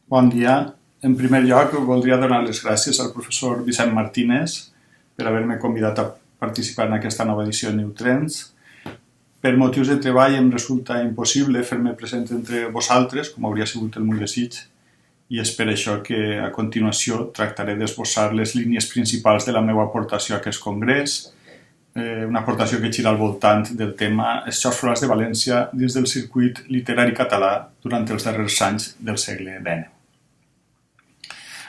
Bon dia. En primer lloc, voldria donar les gràcies al professor Vicent Martínez per haver-me convidat a participar en aquesta nova edició de New Trends. Per motius de treball em resulta impossible fer-me present entre vosaltres, com hauria sigut el meu desig, i és per això que a continuació tractaré d'esbossar les línies principals de la meva aportació a aquest congrés, una aportació que gira al voltant del tema Els Jocs Florals de València dins del circuit literari català durant els darrers anys del segle XIX.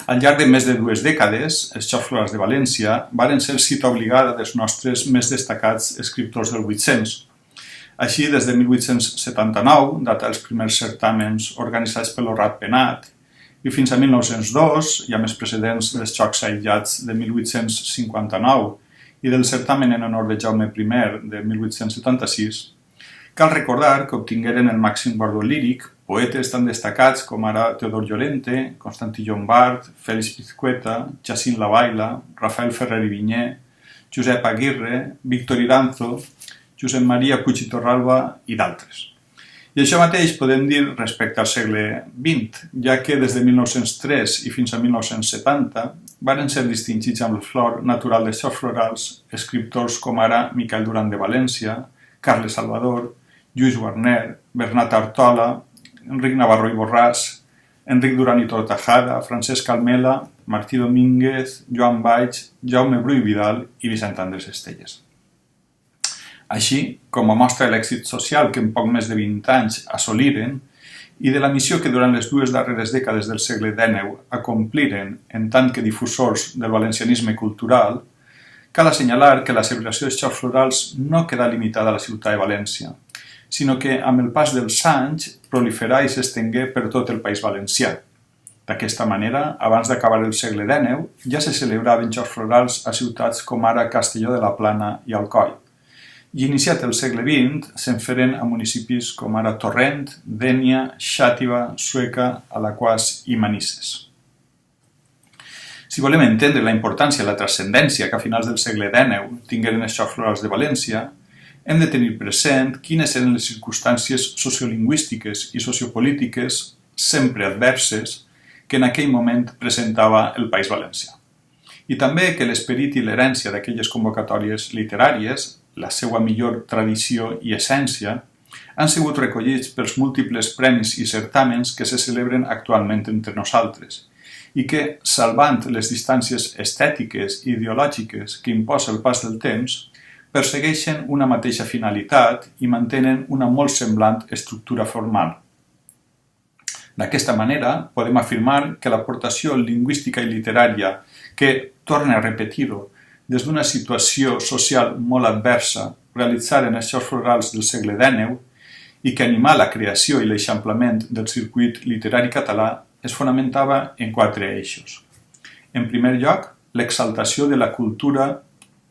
Al llarg de més de 2 dècades, els Jocs Florals de València varen ser cita obligada dels nostres més destacats escriptors del 800. Així, des de 1879, data els primers certàmens organitzats per l'Horat Penat, i fins a 1902, hi ha més precedents dels Jocs Aïllats de 1859 i del certamen en honor de Jaume I de 1876, cal recordar que obtingueren el màxim guardó líric poetes tan destacats com ara Teodor Llorente, Constantí Llombart, Fèlix Pizcueta, Jacint Lavaila, Rafael Ferrer i Vinyer, Josep Aguirre, Víctor Iranzo, Josep Maria Puig i Torralba i d'altres. I això mateix podem dir respecte al segle XX, ja que des de 1903 i fins a 1970 varen ser distingits amb la flor natural dels Jocs Florals escriptors com ara Miquel Duran de València, Carles Salvador, Lluís Guarner, Bernat Artola, Enric Navarro i Borràs, Enric Duran i Tortajada, Francesc Almela, Martí Domínguez, Joan Baig, Jaume Bru i Vidal i Vicent Andrés Estelles. Així, com a mostra de l'èxit social que en poc més de 20 anys assoliren i de la missió que durant les 2 darreres dècades del segle XIX acompliren en tant que difusors del valencianisme cultural, cal assenyalar que la celebració dels Jocs Florals no queda limitada a la ciutat de València, sinó que amb el pas dels anys proliferà i s'estengué per tot el País Valencià. D'aquesta manera, abans d'acabar el segle XIX, ja se celebraven Jocs Florals a ciutats com ara Castelló de la Plana i Alcoi. I iniciat el segle XX, se'n feren a municipis com ara Torrent, Dénia, Xàtiva, Sueca, Alaquàs i Manises. Si volem entendre la importància i la transcendència que a finals del segle XIX tingueren els Jocs Florals de València, hem de tenir present quines eren les circumstàncies sociolingüístiques i sociopolítiques sempre adverses que en aquell moment presentava el País Valencià. I també que l'esperit i l'herència d'aquelles convocatòries literàries, la seva millor tradició i essència, han sigut recollits pels múltiples premis i certàmens que se celebren actualment entre nosaltres i que, salvant les distàncies estètiques i ideològiques que imposa el pas del temps, persegueixen una mateixa finalitat i mantenen una molt semblant estructura formal. D'aquesta manera, podem afirmar que l'aportació lingüística i literària que, torna a repetir-ho, des d'una situació social molt adversa realitzaren els Jocs Florals del segle XIX i que animà la creació i l'eixamplament del circuit literari català es fonamentava en 4 eixos. En primer lloc, l'exaltació de la cultura,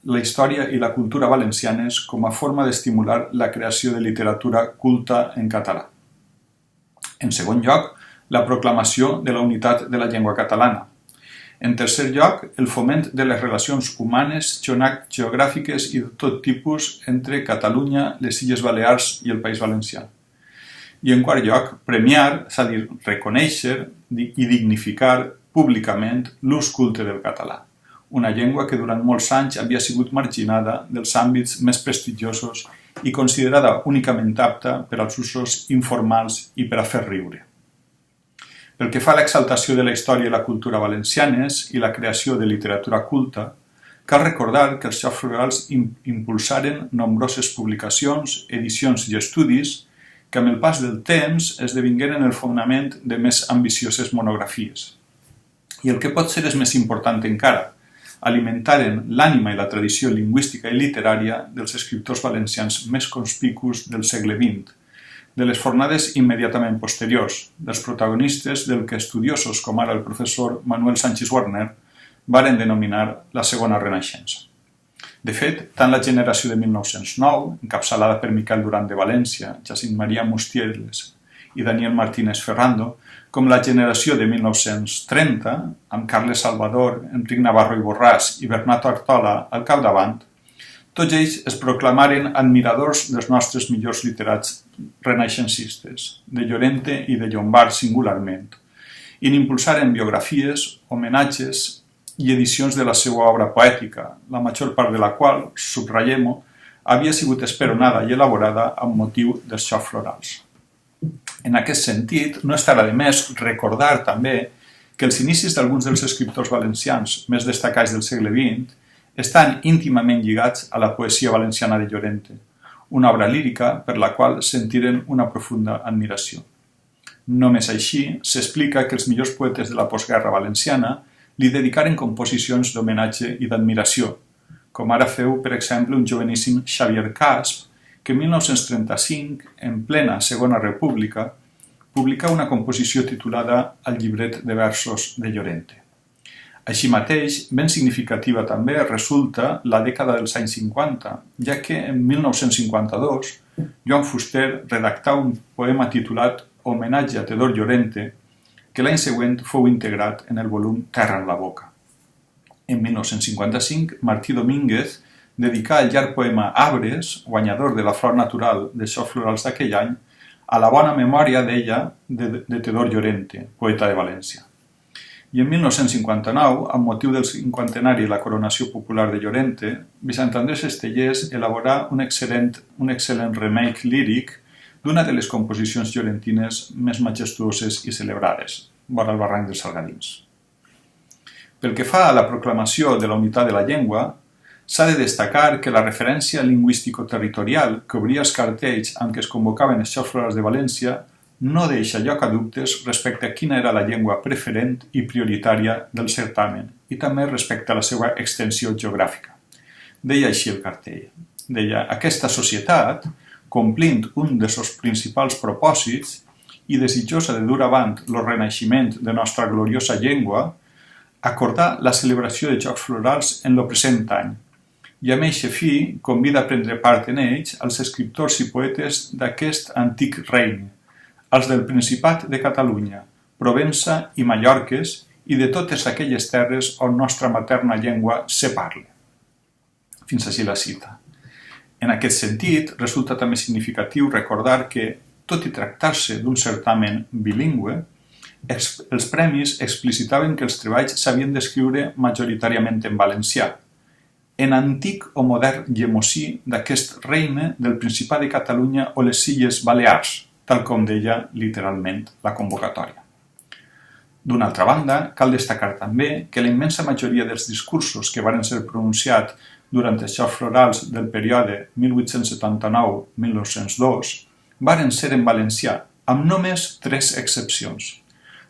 la història i la cultura valencianes com a forma d'estimular la creació de literatura culta en català. En segon lloc, la proclamació de la unitat de la llengua catalana. En tercer lloc, el foment de les relacions humanes, geogràfiques i de tot tipus entre Catalunya, les Illes Balears i el País Valencià. I en quart lloc, premiar, és a dir, reconèixer i dignificar públicament l'ús culte del català, una llengua que durant molts anys havia sigut marginada dels àmbits més prestigiosos i considerada únicament apta per als usos informals i per a fer riure. Pel que fa a l'exaltació de la història i la cultura valencianes i la creació de literatura culta, cal recordar que els Jocs Florals impulsaren nombroses publicacions, edicions i estudis que amb el pas del temps esdevingueren el fonament de més ambicioses monografies. I el que pot ser és més important encara, alimentaren l'ànima i la tradició lingüística i literària dels escriptors valencians més conspicus del segle XX, de les fornades immediatament posteriors, dels protagonistes del que estudiosos com ara el professor Manuel Sánchez Warner varen denominar la Segona Renaixença. De fet, tant la generació de 1909, encapçalada per Miquel Duran de València, Jacint Maria Mustieles i Daniel Martínez Ferrando, com la generació de 1930, amb Carles Salvador, Enric Navarro i Borràs i Bernat Artola al capdavant, tots ells es proclamaren admiradors dels nostres millors literats renaixencistes, de Llorente i de Llombart singularment, i n'impulsaren biografies, homenatges i edicions de la seva obra poètica, la major part de la qual, subratllem-ho, havia sigut esperonada i elaborada amb motiu dels xocs florals. En aquest sentit, no estarà de més recordar també que els inicis d'alguns dels escriptors valencians més destacats del segle XX estan íntimament lligats a la poesia valenciana de Llorente, una obra lírica per la qual sentiren una profunda admiració. Només així s'explica que els millors poetes de la postguerra valenciana li dedicaren composicions d'homenatge i d'admiració, com ara feu, per exemple, un joveníssim Xavier Casp, que en 1935, en plena Segona República, publicà una composició titulada El llibret de versos de Llorente. Així mateix, ben significativa també resulta la dècada dels anys 50, ja que en 1952 Joan Fuster redactà un poema titulat Homenatge a Teodor Llorente, que l'any següent fou integrat en el volum Terra en la boca. En 1955, Martí Domínguez dedicà el llarg poema Arbres, guanyador de la Flor Natural de Xocs Florals d'aquell any, a la bona memòria d'ella de Teodor Llorente, poeta de València. I en 1959, amb motiu del cinquantenari i la coronació popular de Llorente, Vicent Andrés Estellés elaborà un excel·lent remake líric d'una de les composicions llorentines més majestuoses i celebrades, vora el barranc dels Salgadins. Pel que fa a la proclamació de la unitat de la llengua, s'ha de destacar que la referència lingüístico-territorial que obria els cartells amb què es convocaven els Xocs Florals de València no deixa lloc a dubtes respecte a quina era la llengua preferent i prioritària del certamen i també respecte a la seva extensió geogràfica. Deia així el cartell. Deia, aquesta societat, complint un dels seus principals propòsits i desitjosa de dur avant el renaixement de nostra gloriosa llengua, acordar la celebració de Jocs Florals en el present any i amb eixe fi convida a prendre part en ells els escriptors i poetes d'aquest antic regne, els del Principat de Catalunya, Provença i Mallorques i de totes aquelles terres on nostra materna llengua se parla. Fins així la cita. En aquest sentit, resulta també significatiu recordar que, tot i tractar-se d'un certamen bilingüe, els premis explicitaven que els treballs s'havien d'escriure majoritàriament en valencià, en antic o modern llemosí d'aquest regne del Principat de Catalunya o les Illes Balears, tal com deia literalment la convocatòria. D'una altra banda, cal destacar també que la immensa majoria dels discursos que varen ser pronunciats durant els Xocs Florals del període 1879-1902 varen ser en valencià, amb només 3 excepcions,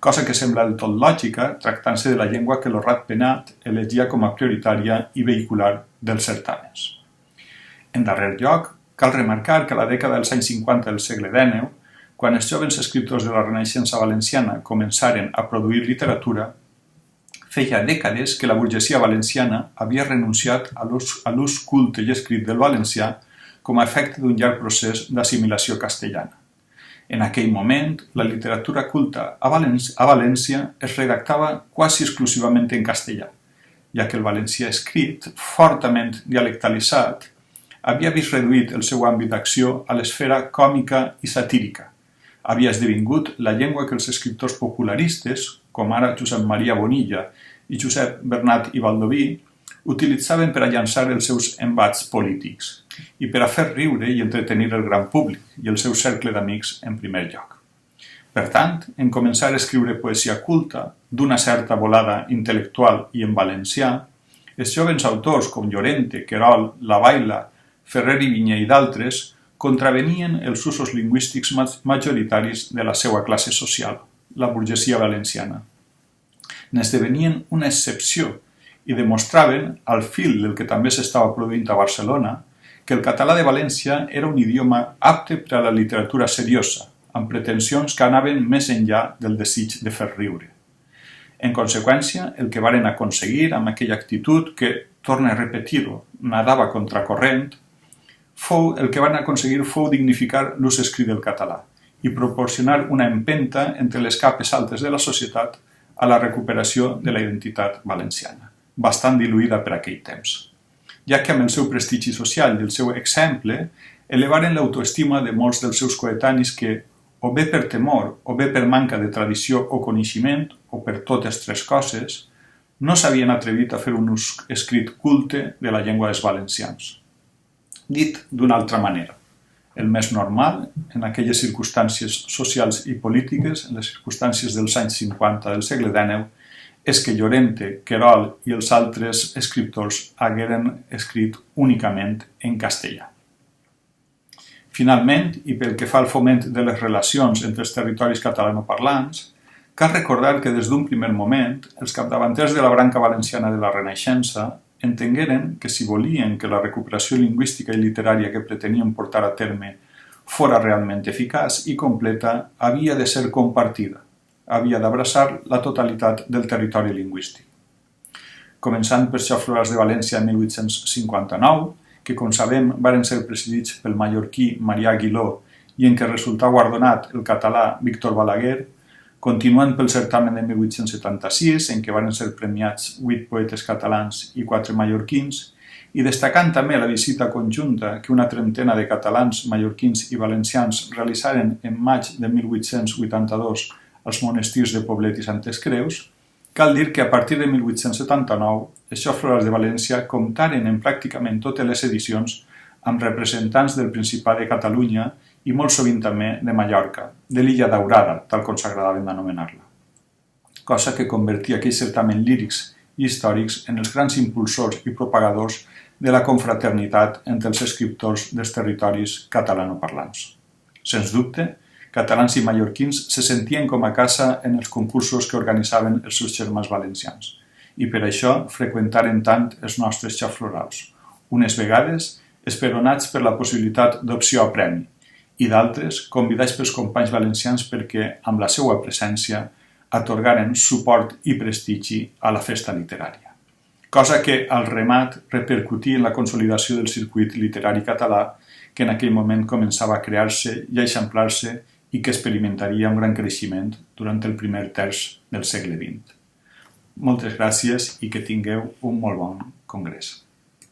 cosa que sembla del tot lògica tractant-se de la llengua que el Ratpenat elegia com a prioritària i vehicular dels certàmens. En darrer lloc, cal remarcar que a la dècada dels anys 50 del segle XIX, quan els joves escriptors de la Renaixença valenciana començaren a produir literatura, feia dècades que la burgesia valenciana havia renunciat a l'ús culte i escrit del valencià com a efecte d'un llarg procés d'assimilació castellana. En aquell moment, la literatura culta a València es redactava quasi exclusivament en castellà, ja que el valencià escrit, fortament dialectalitzat, havia vist reduït el seu àmbit d'acció a l'esfera còmica i satírica. Havia esdevingut la llengua que els escriptors popularistes, com ara Josep Maria Bonilla i Josep Bernat i Baldoví, utilitzaven per a llançar els seus embats polítics i per a fer riure i entretenir el gran públic i el seu cercle d'amics en primer lloc. Per tant, en començar a escriure poesia culta, d'una certa volada intel·lectual i en valencià, els jovens autors com Llorente, Querol, Lavaila, Ferrer i Vinyer i d'altres contravenien els usos lingüístics majoritaris de la seva classe social, la burgesia valenciana. N'esdevenien una excepció i demostraven, al fil del que també s'estava produint a Barcelona, que el català de València era un idioma apte per a la literatura seriosa, amb pretensions que anaven més enllà del desig de fer riure. En conseqüència, el que varen aconseguir amb aquella actitud que, torna a repetir-ho, nadava contracorrent, el que van aconseguir fou dignificar l'ús escrit del català i proporcionar una empenta entre les capes altes de la societat a la recuperació de la identitat valenciana, bastant diluïda per aquell temps, ja que amb el seu prestigi social i el seu exemple elevaren l'autoestima de molts dels seus coetanis que, o bé per temor, o bé per manca de tradició o coneixement, o per totes tres coses, no s'havien atrevit a fer un ús escrit culte de la llengua dels valencians. Dit d'una altra manera, el més normal, en aquelles circumstàncies socials i polítiques, en les circumstàncies dels anys 50 del segle XIX, és que Llorente, Querol i els altres escriptors hagueren escrit únicament en castellà. Finalment, i pel que fa al foment de les relacions entre els territoris catalanoparlants, cal recordar que des d'un primer moment els capdavanters de la branca valenciana de la Renaixença entengueren que si volien que la recuperació lingüística i literària que pretenien portar a terme fora realment eficaç i completa, havia de ser compartida, havia d'abraçar la totalitat del territori lingüístic. Començant per Xaf Florals de València en 1859, que, com sabem, varen ser presidits pel mallorquí Marià Aguiló i en què resultà guardonat el català Víctor Balaguer, continuant pel certamen de 1876, en què van ser premiats 8 poetes catalans i 4 mallorquins, i destacant també la visita conjunta que una trentena de catalans, mallorquins i valencians realitzaren en maig de 1882 als monestirs de Poblet i Santes Creus, cal dir que a partir de 1879 els Xaf Florals de València comptaren en pràcticament totes les edicions amb representants del Principat de Catalunya i molt sovint també de Mallorca, de l'Illa Daurada, tal com s'agradaven d'anomenar-la. Cosa que convertia aquells certaments lírics i històrics en els grans impulsors i propagadors de la confraternitat entre els escriptors dels territoris catalanoparlants. Sens dubte, catalans i mallorquins se sentien com a casa en els concursos que organitzaven els seus germans valencians, i per això freqüentaren tant els nostres Xaf Florals, unes vegades esperonats per la possibilitat d'opció a premi, i d'altres convidats pels companys valencians perquè, amb la seva presència, atorgaren suport i prestigi a la festa literària. Cosa que, al remat, repercutí en la consolidació del circuit literari català que en aquell moment començava a crear-se i a eixamplar-se i que experimentaria un gran creixement durant el primer terç del segle XX. Moltes gràcies i que tingueu un molt bon congrés.